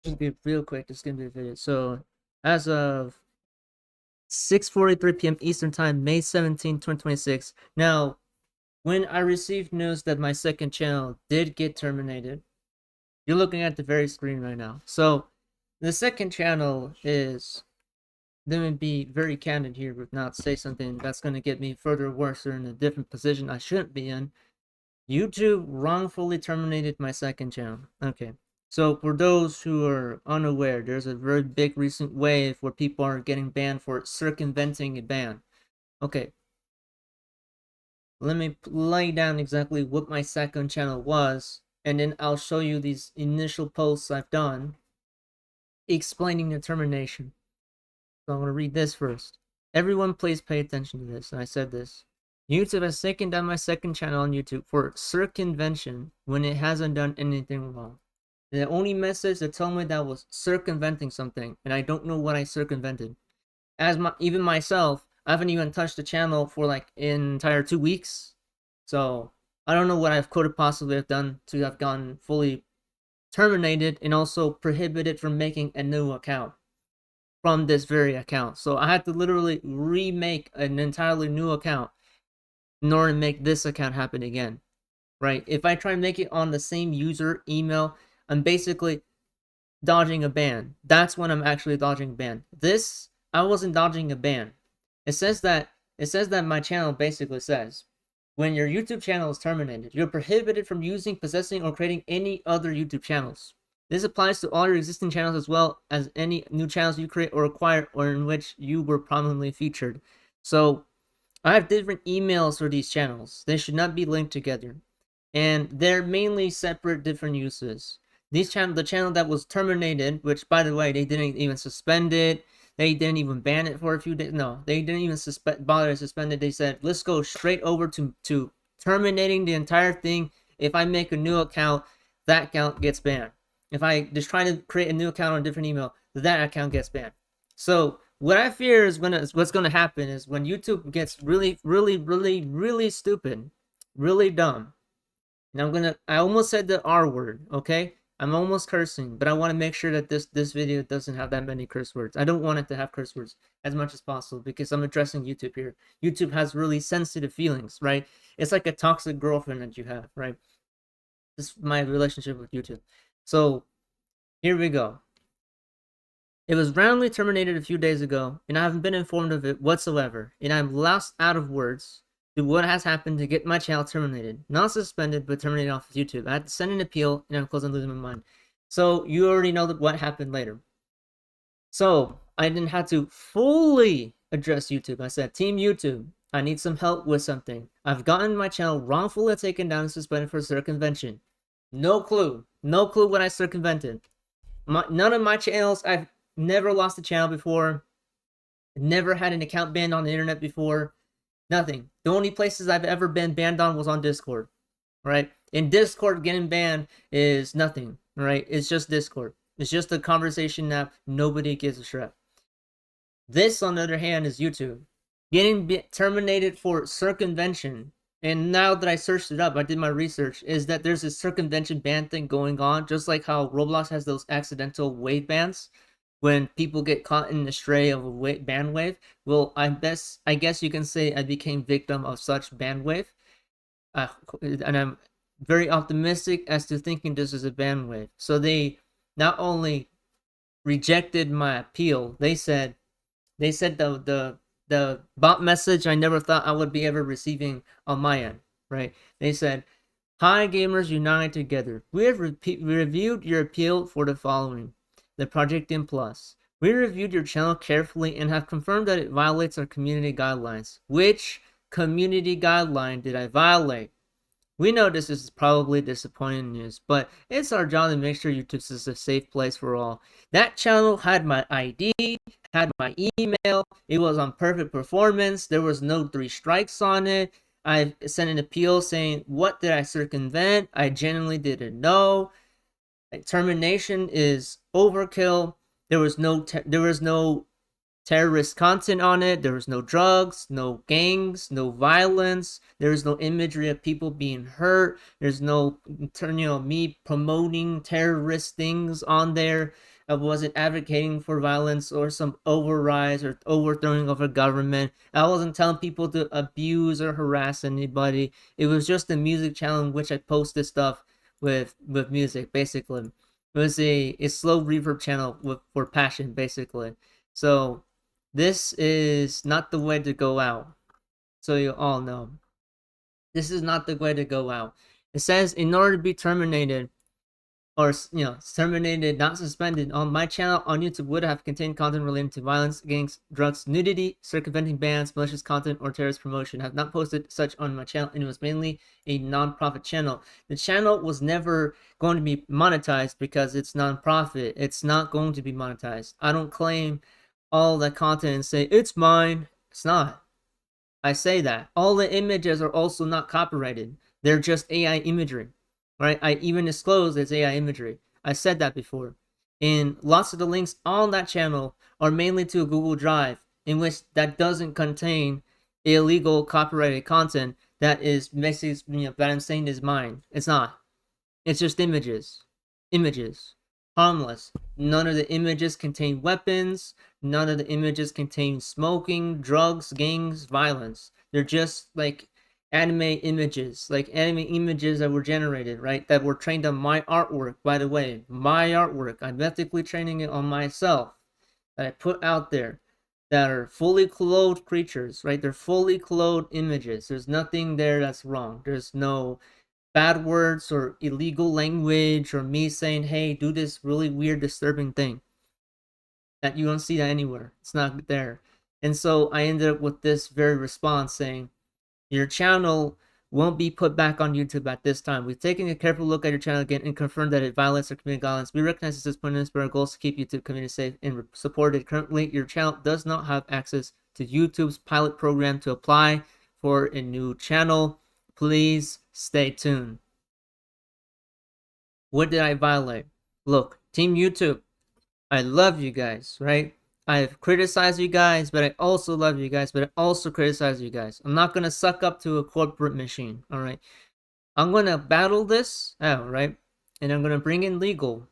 Just be real quick. Just gonna be a video. So, as of 6:43 p.m. Eastern Time, May 17, 2026. Now, when I received news that my second channel did get terminated, you're looking at the very screen right now. So, the second channel is. Let me be very candid here, but not say something that's gonna get me further worse or in a different position I shouldn't be in. YouTube wrongfully terminated my second channel. Okay. So for those who are unaware, there's a very big recent wave where people are getting banned for circumventing a ban. Okay. Let me lay down exactly what my second channel was, and then I'll show you these initial posts I've done explaining the termination. So I'm going to read this first. Everyone please pay attention to this. And I said this. YouTube has taken down my second channel on YouTube for circumvention when it hasn't done anything wrong. The only message that told me that was circumventing something, and I don't know what I circumvented. Even myself, I haven't even touched the channel for like an entire 2 weeks. So I don't know what I could have possibly have done to have gotten fully terminated and also prohibited from making a new account from this very account. So I had to literally remake an entirely new account in order to make this account happen again, right? If I try to make it on the same user email, I'm basically dodging a ban. That's when I'm actually dodging a ban. This, I wasn't dodging a ban. It says that my channel basically says, when your YouTube channel is terminated, you're prohibited from using, possessing, or creating any other YouTube channels. This applies to all your existing channels as well as any new channels you create or acquire or in which you were prominently featured. So I have different emails for these channels. They should not be linked together. And they're mainly separate different uses. The channel that was terminated, which by the way, they didn't even suspend it. They didn't even ban it for a few days. No, they didn't even bother to suspend it. They said, let's go straight over to terminating the entire thing. If I make a new account, that account gets banned. If I just try to create a new account on a different email, that account gets banned. So what I fear is what's going to happen is when YouTube gets really, really, really, really stupid, really dumb. And I almost said the R word, okay? I'm almost cursing, but I want to make sure that this video doesn't have that many curse words. I don't want it to have curse words as much as possible because I'm addressing YouTube here. YouTube has really sensitive feelings, right? It's like a toxic girlfriend that you have, right? This is my relationship with YouTube. So here we go. It was randomly terminated a few days ago, and I haven't been informed of it whatsoever, and I'm lost out of words to what has happened to get my channel terminated. Not suspended, but terminated off of YouTube. I had to send an appeal, and I'm close on losing my mind. So you already know what happened later. So I didn't have to fully address YouTube. I said, Team YouTube, I need some help with something. I've gotten my channel wrongfully taken down and suspended for circumvention. No clue. No clue what I circumvented. None of my channels, I've never lost a channel before. Never had an account banned on the internet before. Nothing. The only places I've ever been banned on was on Discord. Right? In Discord, getting banned is nothing. Right? It's just Discord. It's just a conversation app. Nobody gives a shit. This, on the other hand, is YouTube. Getting terminated for circumvention. And now that I searched it up, I did my research, is that there's a circumvention ban thing going on, just like how Roblox has those accidental wave bans when people get caught in the stray of a ban wave. Well, I guess you can say I became victim of such ban wave. And I'm very optimistic as to thinking this is a ban wave. So they not only rejected my appeal, they said the bot message I never thought I would be ever receiving on my end, right? They said, "Hi gamers united together. We have reviewed your appeal for the following. The Projecttian Plus. We reviewed your channel carefully and have confirmed that it violates our community guidelines." Which community guideline did I violate? We know this is probably disappointing news, but it's our job to make sure YouTube is a safe place for all. That channel had my ID, had my email, it was on perfect performance, there was no 3 strikes on it. I sent an appeal saying, what did I circumvent? I genuinely didn't know. Termination is overkill. There was no terrorist content on it. There was no drugs, no gangs, no violence. There's no imagery of people being hurt. There's no, me promoting terrorist things on there. I wasn't advocating for violence or some overrise or overthrowing of a government. I wasn't telling people to abuse or harass anybody. It was just a music channel in which I posted stuff with music, basically. It was a slow reverb channel for passion, basically. So this is not the way to go out. So you all know. This is not the way to go out. It says in order to be terminated, or terminated, not suspended, on my channel on YouTube would have contained content related to violence, gangs, drugs, nudity, circumventing bans, malicious content, or terrorist promotion. I have not posted such on my channel, and it was mainly a non-profit channel. The channel was never going to be monetized because it's non-profit. It's not going to be monetized. I don't claim all that content and say it's mine. It's not. I say that all the images are also not copyrighted. They're just AI imagery, right? I even disclose it's AI imagery. I said that before. And lots of the links on that channel are mainly to a Google Drive, in which that doesn't contain illegal copyrighted content that is basically, that I'm saying is mine. It's not. It's just images. Images. Harmless. None of the images contain weapons. None of the images contain smoking, drugs, gangs, violence. They're just like anime images. Like anime images that were generated, right? That were trained on my artwork, by the way. My artwork. I'm ethically training it on myself. That I put out there. That are fully clothed creatures, right? They're fully clothed images. There's nothing there that's wrong. There's no bad words or illegal language or me saying, hey, do this really weird, disturbing thing. That you don't see that anywhere. It's not there. And so I ended up with this very response saying, your channel won't be put back on YouTube at this time. We've taken a careful look at your channel again and confirmed that it violates our community guidelines. We recognize this disappointment, but our goal is to keep YouTube community safe and supported. Currently, your channel does not have access to YouTube's pilot program to apply for a new channel. Please stay tuned. What did I violate? Look, Team YouTube, I love you guys, right? I've criticized you guys, but I also love you guys, but I also criticize you guys. I'm not going to suck up to a corporate machine, all right? I'm going to battle this out, right? And I'm going to bring in legal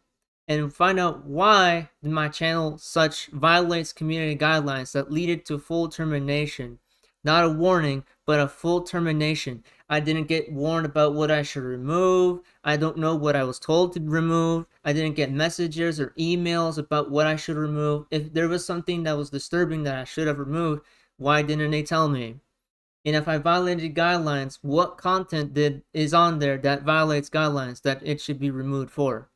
and find out why my channel such violates community guidelines that lead it to full termination. Not a warning, but a full termination. I didn't get warned about what I should remove. I don't know what I was told to remove. I didn't get messages or emails about what I should remove. If there was something that was disturbing that I should have removed, why didn't they tell me? And if I violated guidelines, what content is on there that violates guidelines that it should be removed for?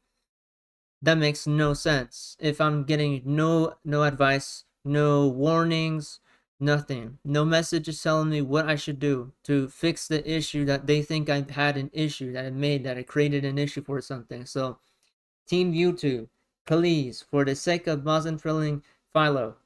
That makes no sense. If I'm getting no advice, no warnings, nothing, no messages telling me what I should do to fix the issue that they think I had an issue, that I created an issue for something. So, Team YouTube, please, for the sake of Muslim filling Philo,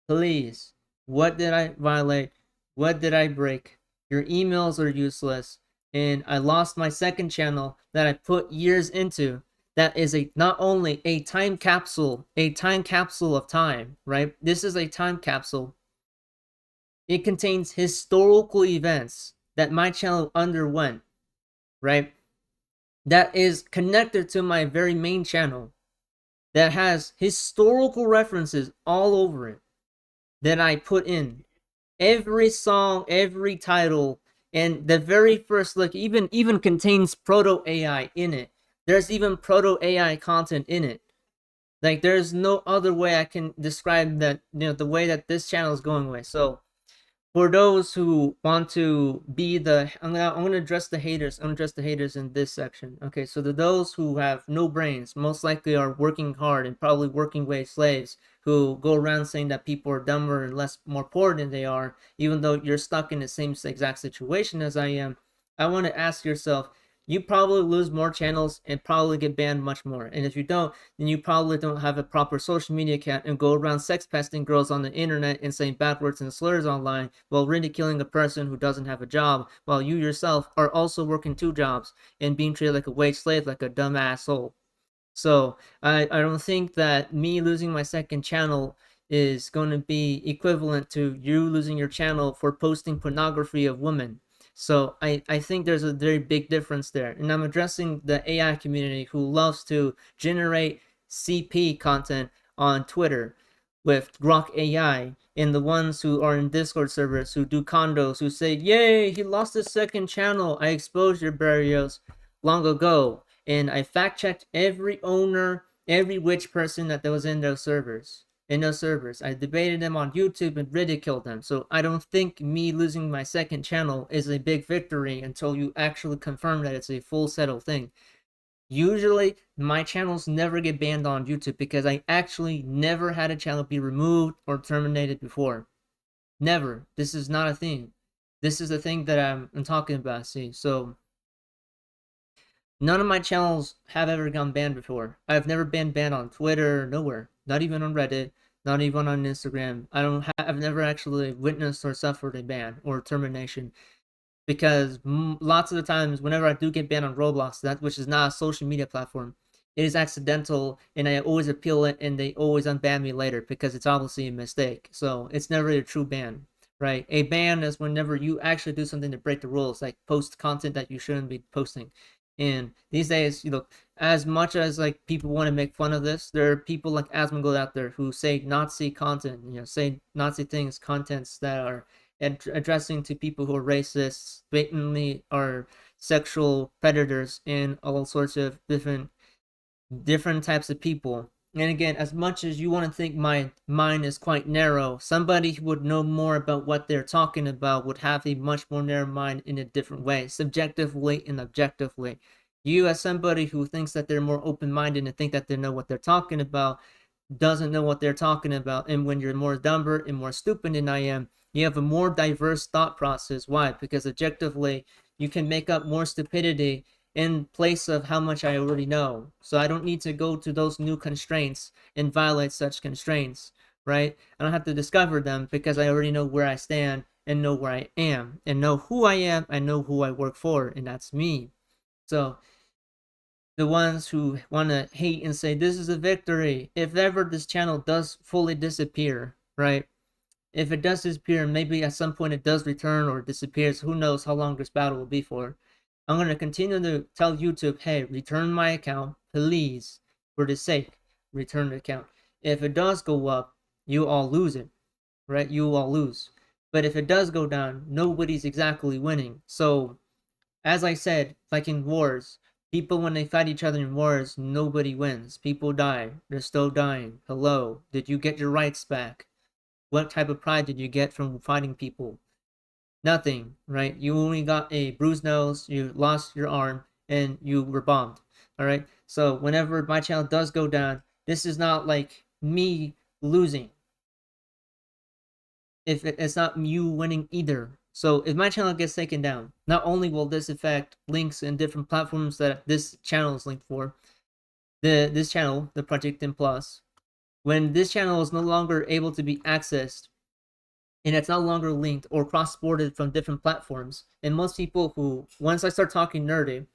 please, what did I violate? What did I break? Your emails are useless, and I lost my second channel that I put years into. That is not only a time capsule of time, right? This is a time capsule. It contains historical events that my channel underwent, right? That is connected to my very main channel. That has historical references all over it that I put in. Every song, every title, and the very first look even contains proto AI in it. There's even proto AI content in it. Like, there's no other way I can describe that, the way that this channel is going away. So for those who want to be I'm gonna address the haters. I'm gonna address the haters in this section. Okay, so those who have no brains, most likely are working hard and probably working wage slaves, who go around saying that people are dumber and more poor than they are, even though you're stuck in the same exact situation as I am. I want to ask yourself, you probably lose more channels and probably get banned much more. And if you don't, then you probably don't have a proper social media account and go around sex pesting girls on the internet and saying bad words and slurs online while ridiculing a person who doesn't have a job, while you yourself are also working 2 jobs and being treated like a wage slave, like a dumb asshole. So I don't think that me losing my second channel is going to be equivalent to you losing your channel for posting pornography of women. So I think there's a very big difference there. And I'm addressing the AI community who loves to generate CP content on Twitter with Grok AI, and the ones who are in Discord servers who do condos who say, "Yay, he lost his second channel. I exposed your barrios long ago, and I fact checked every owner, every witch person that was in those servers." I debated them on YouTube and ridiculed them. So I don't think me losing my second channel is a big victory until you actually confirm that it's a full settled thing. Usually, my channels never get banned on YouTube because I actually never had a channel be removed or terminated before. Never. This is not a thing. This is the thing that I'm talking about, see. So, none of my channels have ever gone banned before. I've never been banned on Twitter, nowhere. Not even on Reddit, not even on Instagram. I've never actually witnessed or suffered a ban or termination, because lots of the times whenever I do get banned on Roblox, that which is not a social media platform, it is accidental, and I always appeal it, and they always unban me later because it's obviously a mistake. So it's never a true ban, right? A ban is whenever you actually do something to break the rules, like post content that you shouldn't be posting. And these days, as much as like people want to make fun of this, there are people like Asmongold out there who say Nazi content, say Nazi things, contents that are addressing to people who are racist, blatantly are sexual predators, and all sorts of different types of people. And again, as much as you want to think my mind is quite narrow, somebody who would know more about what they're talking about would have a much more narrow mind in a different way, subjectively and objectively. You, as somebody who thinks that they're more open-minded and think that they know what they're talking about, doesn't know what they're talking about. And when you're more dumber and more stupid than I am, you have a more diverse thought process. Why? Because objectively, you can make up more stupidity in place of how much I already know. So I don't need to go to those new constraints and violate such constraints, right? I don't have to discover them because I already know where I stand and know where I am and know who I am. I know who I work for, and that's me. So the ones who want to hate and say this is a victory, if ever this channel does fully disappear, right? If it does disappear, maybe at some point it does return or disappears, who knows how long this battle will be for. I'm going to continue to tell YouTube, hey, return my account, please, for the sake, return the account. If it does go up, you all lose it, right? You all lose. But if it does go down, nobody's exactly winning. So, as I said, like in wars, people, when they fight each other in wars, nobody wins. People die. They're still dying. Hello, did you get your rights back? What type of pride did you get from fighting people? Nothing, right? You only got a bruised nose, you lost your arm, and you were bombed. All right. So whenever my channel does go down, this is not like me losing. If it's not you winning either. So if my channel gets taken down, not only will this affect links in different platforms that this channel is linked for, this channel, the Projecttian Plus, when this channel is no longer able to be accessed and it's no longer linked or cross-ported from different platforms. And most people who, once I start talking nerdy,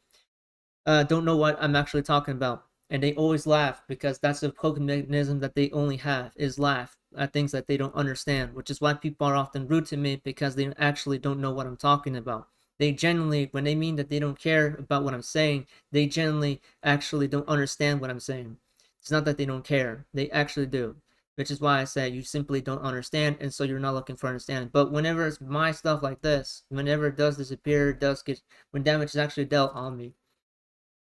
don't know what I'm actually talking about. And they always laugh because that's a coping mechanism that they only have, is laugh at things that they don't understand, which is why people are often rude to me, because they actually don't know what I'm talking about. They genuinely, when they mean that they don't care about what I'm saying, they genuinely actually don't understand what I'm saying. It's not that they don't care, they actually do. Which is why I say you simply don't understand, and so you're not looking for understanding. But whenever it's my stuff like this, whenever it does disappear, it does get, when damage is actually dealt on me,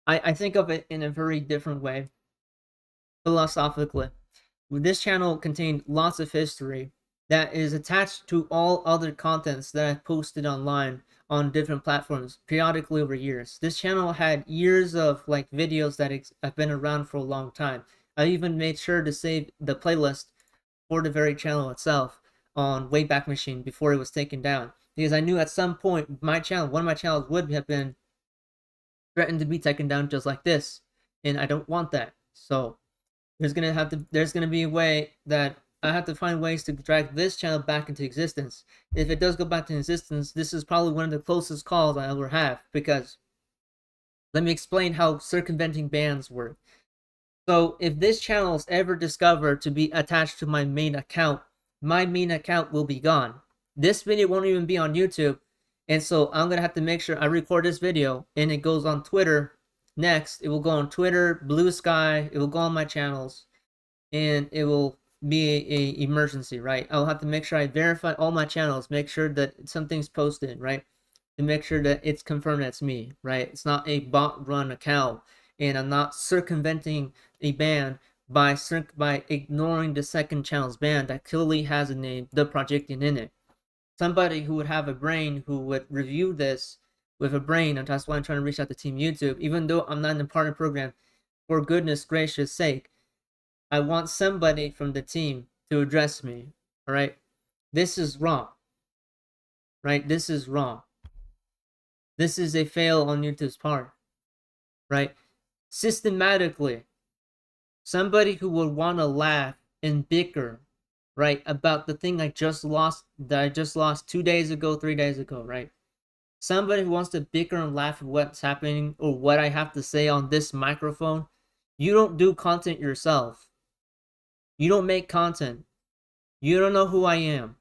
I think of it in a very different way, philosophically. This channel contained lots of history that is attached to all other contents that I've posted online on different platforms periodically over years. This channel had years of like videos that have been around for a long time. I even made sure to save the playlist for the very channel itself on Wayback Machine before it was taken down, because I knew at some point my channel, one of my channels, would have been threatened to be taken down just like this, and I don't want that. So there's gonna be a way that I have to find ways to drag this channel back into existence. If it does go back to existence, this is probably one of the closest calls I ever have, because let me explain how circumventing bans work. So if this channel is ever discovered to be attached to my main account will be gone. This video won't even be on YouTube. And so I'm going to have to make sure I record this video and it goes on Twitter next. It will go on Twitter, Blue Sky, it will go on my channels, and it will be a emergency, right? I'll have to make sure I verify all my channels, make sure that something's posted, right? To make sure that it's confirmed that's me, right? It's not a bot run account, and I'm not circumventing a ban by ignoring the second channel's ban that clearly has a name, the Projecttian, in it. Somebody who would have a brain who would review this with a brain, and that's why I'm trying to reach out to Team YouTube, even though I'm not in the partner program. For goodness gracious sake, I want somebody from the team to address me. All right, this is wrong. Right, this is wrong. This is a fail on YouTube's part. Right, systematically, somebody who would want to laugh and bicker, right, about the thing I just lost 2 days ago, 3 days ago, right? Somebody who wants to bicker and laugh at what's happening or what I have to say on this microphone, you don't do content yourself. You don't make content. You don't know who I am.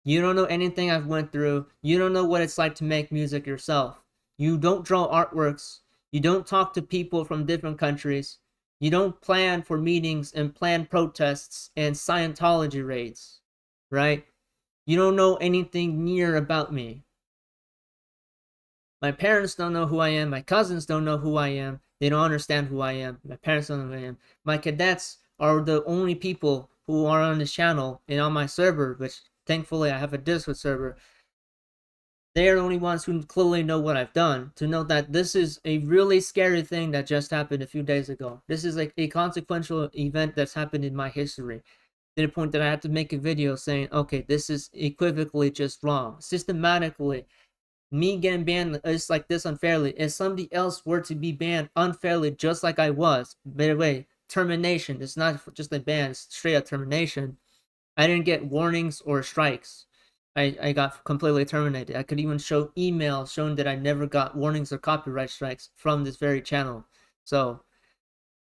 You don't know anything I've went through. You don't know what it's like to make music yourself. You don't draw artworks. You don't talk to people from different countries. You don't plan for meetings and plan protests and Scientology raids, right? You don't know anything near about me. My parents don't know who I am. My cousins don't know who I am. They don't understand who I am. My parents don't know who I am. My cadets are the only people who are on this channel and on my server, which thankfully I have a Discord server. They are the only ones who clearly know what I've done, to know that this is a really scary thing that just happened a few days ago. This is like a consequential event that's happened in my history, to the point that I had to make a video saying, okay, this is equivocally just wrong. Systematically, me getting banned is like this unfairly. If somebody else were to be banned unfairly just like I was, by the way, termination, it's not just a ban, it's straight up termination. I didn't get warnings or strikes. I got completely terminated. I could even show emails showing that I never got warnings or copyright strikes from this very channel. So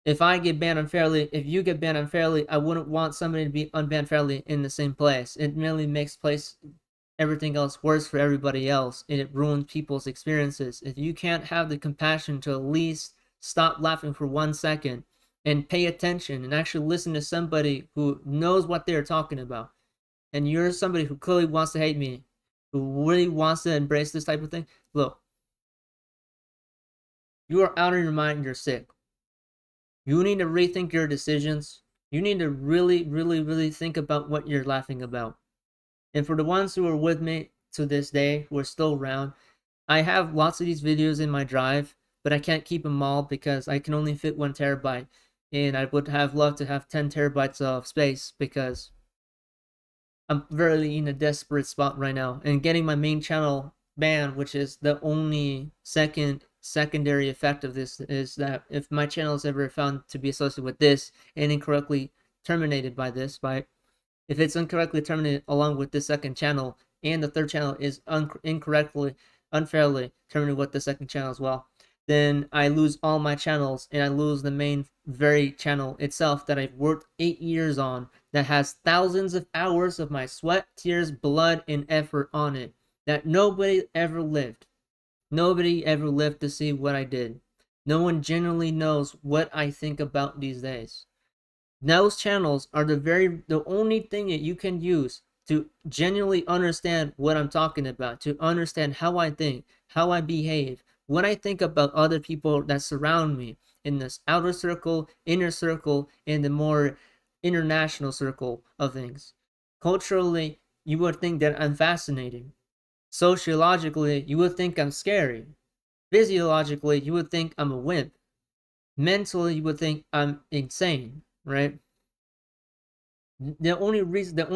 if I get banned unfairly, if you get banned unfairly, I wouldn't want somebody to be unbanned fairly in the same place. It merely makes everything else worse for everybody else, and it ruins people's experiences. If you can't have the compassion to at least stop laughing for 1 second and pay attention and actually listen to somebody who knows what they're talking about, and you're somebody who clearly wants to hate me, who really wants to embrace this type of thing, look, you are out of your mind, you're sick. You need to rethink your decisions. You need to really, really, really think about what you're laughing about. And for the ones who are with me to this day, who are still around, I have lots of these videos in my drive, but I can't keep them all because I can only fit 1 terabyte. And I would have loved to have 10 terabytes of space because I'm really in a desperate spot right now. And getting my main channel banned, which is the only secondary effect of this, is that if my channel is ever found to be associated with this and incorrectly terminated by this, by if it's incorrectly terminated along with the second channel, and the third channel is unfairly terminated with the second channel as well, then I lose all my channels, and I lose the main very channel itself that I've worked 8 years on, that has thousands of hours of my sweat, tears, blood, and effort on it, that nobody ever lived. Nobody ever lived to see what I did. No one genuinely knows what I think about these days. Those channels are the only thing that you can use to genuinely understand what I'm talking about, to understand how I think, how I behave, what I think about other people that surround me in this outer circle, inner circle, and the more international circle of things. Culturally, you would think that I'm fascinating. Sociologically, you would think I'm scary. Physiologically, you would think I'm a wimp. Mentally, you would think I'm insane, right? The only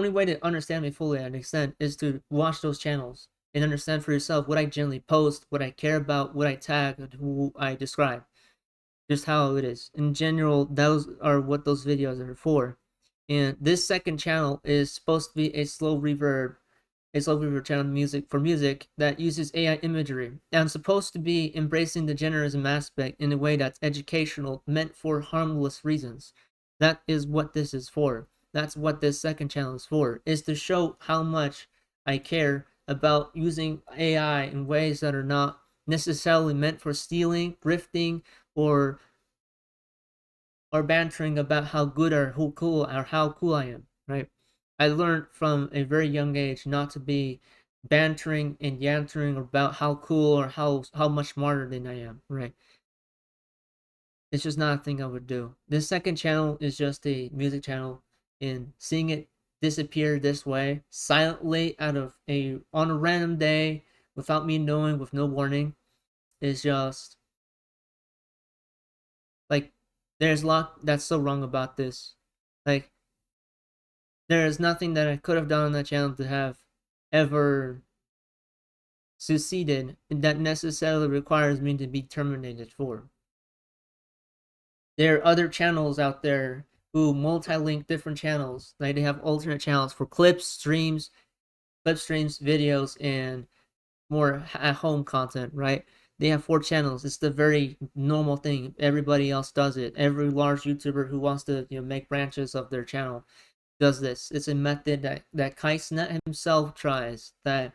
way to understand me fully at an extent is to watch those channels and understand for yourself what I generally post, what I care about, what I tag, and who I describe. Just how it is. In general, those are what those videos are for. And this second channel is supposed to be a slow reverb. It's over your channel music that uses AI imagery. And I'm supposed to be embracing the genderism aspect in a way that's educational, meant for harmless reasons. That is what this is for. That's what this second channel is for, is to show how much I care about using AI in ways that are not necessarily meant for stealing, grifting, or bantering about how good or how cool I am, right? I learned from a very young age not to be bantering and yantering about how cool or how much smarter than I am, right? It's just not a thing I would do. This second channel is just a music channel, and seeing it disappear this way silently on a random day without me knowing, with no warning, is just like, there's a lot that's so wrong about this. Like, there is nothing that I could have done on that channel to have ever succeeded that necessarily requires me to be terminated for. There are other channels out there who multi-link different channels. Like, they have alternate channels for clips, streams, videos, and more at-home content, right? They have 4 channels. It's the very normal thing. Everybody else does it. Every large YouTuber who wants to, make branches of their channel does this. It's a method that Kaisnet himself tries. That,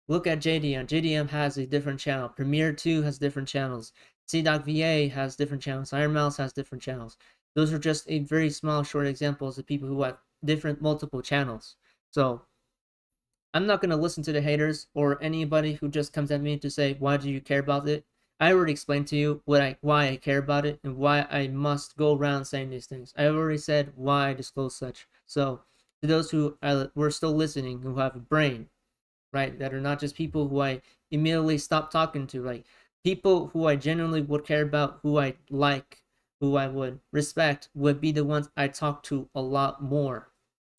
look at JDM. JDM has a different channel. Premiere 2 has different channels. C.VA has different channels. Iron Mouse has different channels. Those are just a very small, short examples of people who have different, multiple channels. So I'm not going to listen to the haters or anybody who just comes at me to say, why do you care about it? I already explained to you why I care about it and why I must go around saying these things. I already said why I disclose such. So, to those who were still listening, who have a brain, right, that are not just people who I immediately stop talking to, like people who I genuinely would care about, who I like, who I would respect, would be the ones I talk to a lot more.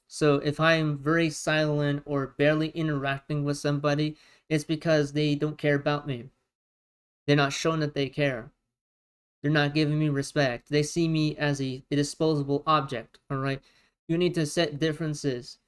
So if I'm very silent or barely interacting with somebody, it's because they don't care about me. They're not showing that they care. They're not giving me respect. They see me as a disposable object, all right? You need to set differences.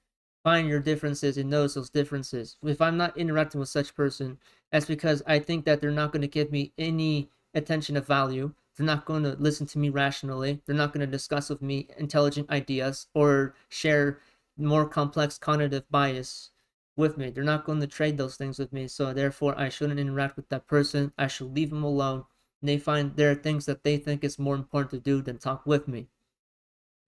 Find your differences and notice those differences. If I'm not interacting with such person, that's because I think that they're not going to give me any attention of value. They're not going to listen to me rationally. They're not going to discuss with me intelligent ideas or share more complex cognitive bias with me. They're not going to trade those things with me. So therefore, I shouldn't interact with that person. I should leave them alone. And they find there are things that they think is more important to do than talk with me.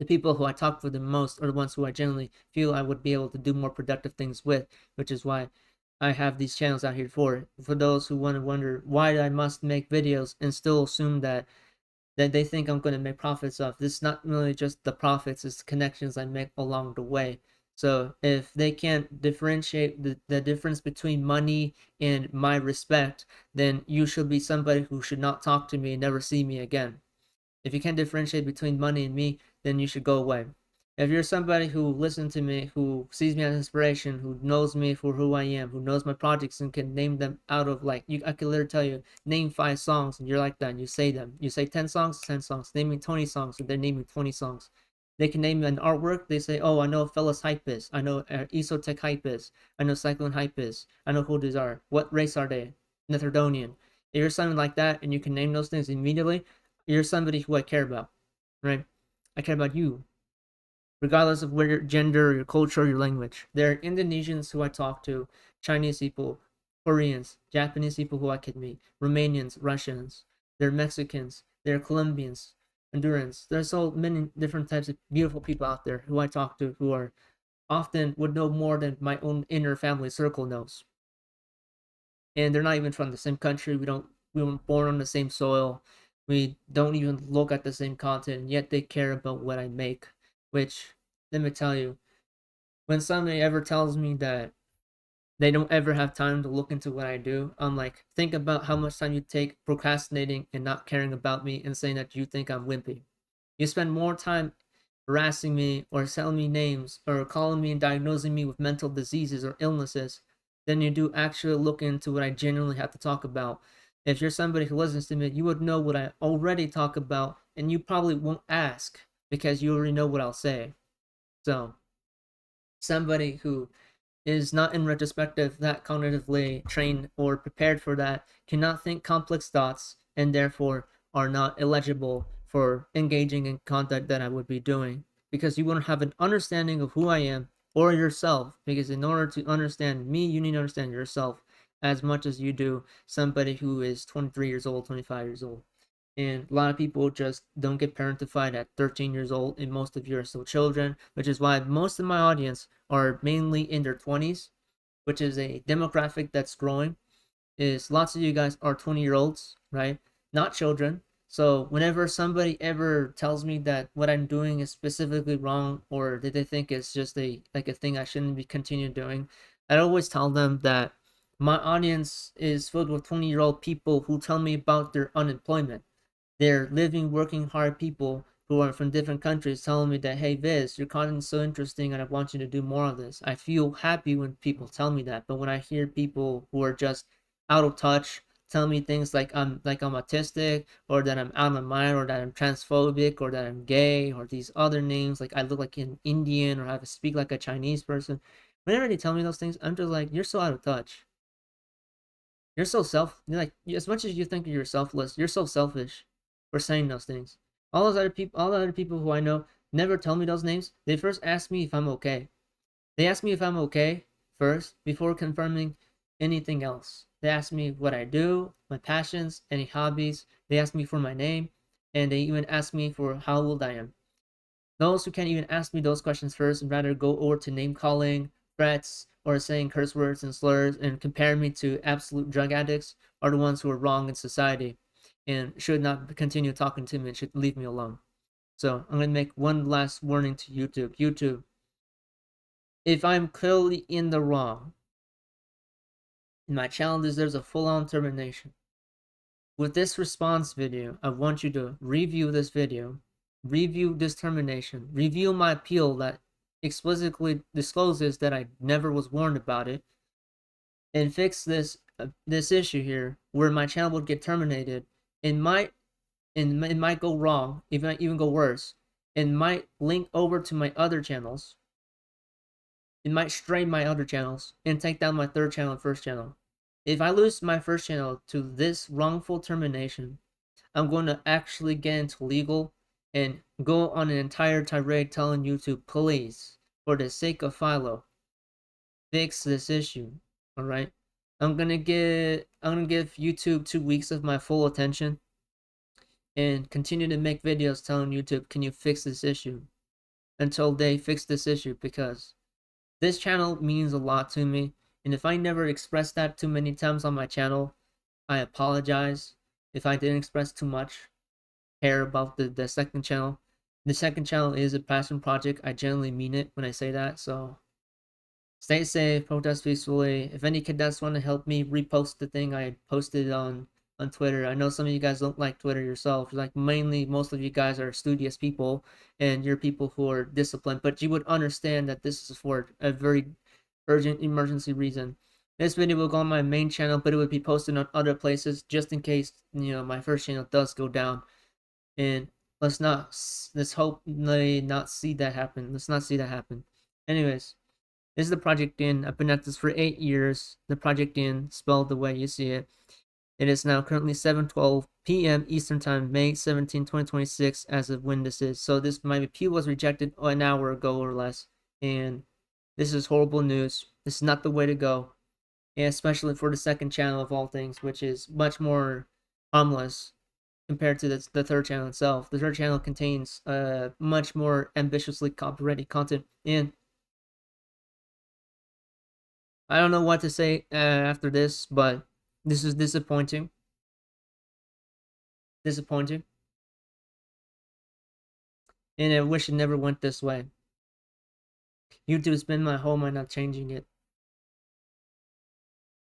The people who I talk with the most are the ones who I generally feel I would be able to do more productive things with, which is why I have these channels out here for. For those who want to wonder why I must make videos and still assume that they think I'm going to make profits off. This is not really just the profits, it's the connections I make along the way. So if they can't differentiate the difference between money and my respect, then you should be somebody who should not talk to me and never see me again. If you can't differentiate between money and me, then you should go away. If you're somebody who listens to me, who sees me as inspiration, who knows me for who I am, who knows my projects and can name them out of, like, I can literally tell you, name 5 songs, and you're like that, and you say them. You say 10 songs, 10 songs. Name me 20 songs, and they're naming 20 songs. They can name an artwork. They say, oh, I know Fellas Hype is. I know Esotech Hype is. I know Cyclone Hype is. I know who these are. What race are they? Netherdonian. If you're something like that, and you can name those things immediately, you're somebody who I care about, right? I care about you, regardless of where your gender, your culture, your language. There are Indonesians who I talk to, Chinese people, Koreans, Japanese people who I can meet, Romanians, Russians. There are Mexicans, there are Colombians, Hondurans. There's so many different types of beautiful people out there who I talk to who are often would know more than my own inner family circle knows. And they're not even from the same country. We weren't born on the same soil. We don't even look at the same content, and yet they care about what I make. Which, let me tell you, when somebody ever tells me that they don't ever have time to look into what I do, I'm like, think about how much time you take procrastinating and not caring about me and saying that you think I'm wimpy. You spend more time harassing me or telling me names or calling me and diagnosing me with mental diseases or illnesses than you do actually look into what I genuinely have to talk about. If you're somebody who listens to me, you would know what I already talk about, and you probably won't ask because you already know what I'll say. So, somebody who is not in retrospective that cognitively trained or prepared for that, cannot think complex thoughts, and therefore are not eligible for engaging in conduct that I would be doing, because you wouldn't have an understanding of who I am or yourself, because in order to understand me, you need to understand yourself as much as you do somebody who is 23 years old, 25 years old. And a lot of people just don't get parentified at 13 years old, and most of you are still children, which is why most of my audience are mainly in their 20s, which is a demographic that's growing. Is lots of you guys are 20-year-olds, right? Not children. So whenever somebody ever tells me that what I'm doing is specifically wrong, or that they think it's just a thing I shouldn't be continue doing, I always tell them that my audience is filled with 20-year-old people who tell me about their unemployment. They're living, working hard people who are from different countries telling me that, hey, Viz, your content is so interesting and I want you to do more of this. I feel happy when people tell me that. But when I hear people who are just out of touch tell me things like I'm autistic, or that I'm out of my mind, or that I'm transphobic, or that I'm gay, or these other names like I look like an Indian, or I speak like a Chinese person, whenever they tell me those things, I'm just like, you're so out of touch. You're so you're like, as much as you think you're selfless, you're so selfish for saying those things. All the other people who I know never tell me those names. They first ask me if I'm okay. They ask me if I'm okay first before confirming anything else. They ask me what I do, my passions, any hobbies. They ask me for my name, and they even ask me for how old I am. Those who can't even ask me those questions first and rather go over to name calling, threats, or saying curse words and slurs and compare me to absolute drug addicts are the ones who are wrong in society and should not continue talking to me and should leave me alone. So I'm going to make one last warning to YouTube. YouTube, if I'm clearly in the wrong, and my channel deserves a full-on termination, with this response video, I want you to review this video, review this termination, review my appeal that explicitly discloses that I never was warned about it, and fix this issue here where my channel would get terminated. It might go wrong, it might even go worse. It might link over to my other channels. It might strain my other channels and take down my third channel and first channel. If I lose my first channel to this wrongful termination, I'm going to actually get into legal and go on an entire tirade telling you to please, for the sake of Philo, fix this issue. Alright? I'm gonna give YouTube 2 weeks of my full attention and continue to make videos telling YouTube, can you fix this issue? Until they fix this issue, because this channel means a lot to me, and if I never express that too many times on my channel, I apologize if I didn't express too much care about the second channel. The second channel is a passion project. I genuinely mean it when I say that. So stay safe, protest peacefully. If any cadets want to help me repost the thing I posted on Twitter. I know some of you guys don't like Twitter yourself. Like, mainly most of you guys are studious people and you're people who are disciplined, but you would understand that this is for a very urgent emergency reason. This video will go on my main channel, but it would be posted on other places just in case, my first channel does go down. And let's hope they not see that happen. Let's not see that happen. Anyways, this is the Projecttian. I've been at this for 8 years. The Projecttian, spelled the way you see it. It is now currently 7:12 p.m. Eastern Time, May 17, 2026, as of when this is. So my appeal was rejected an hour ago or less, and this is horrible news. This is not the way to go, and especially for the second channel of all things, which is much more harmless compared to the third channel itself. The third channel contains much more ambitiously copyrighted content, and I don't know what to say after this, but this is disappointing. Disappointing. And I wish it never went this way. YouTube's been my home, I'm not changing it.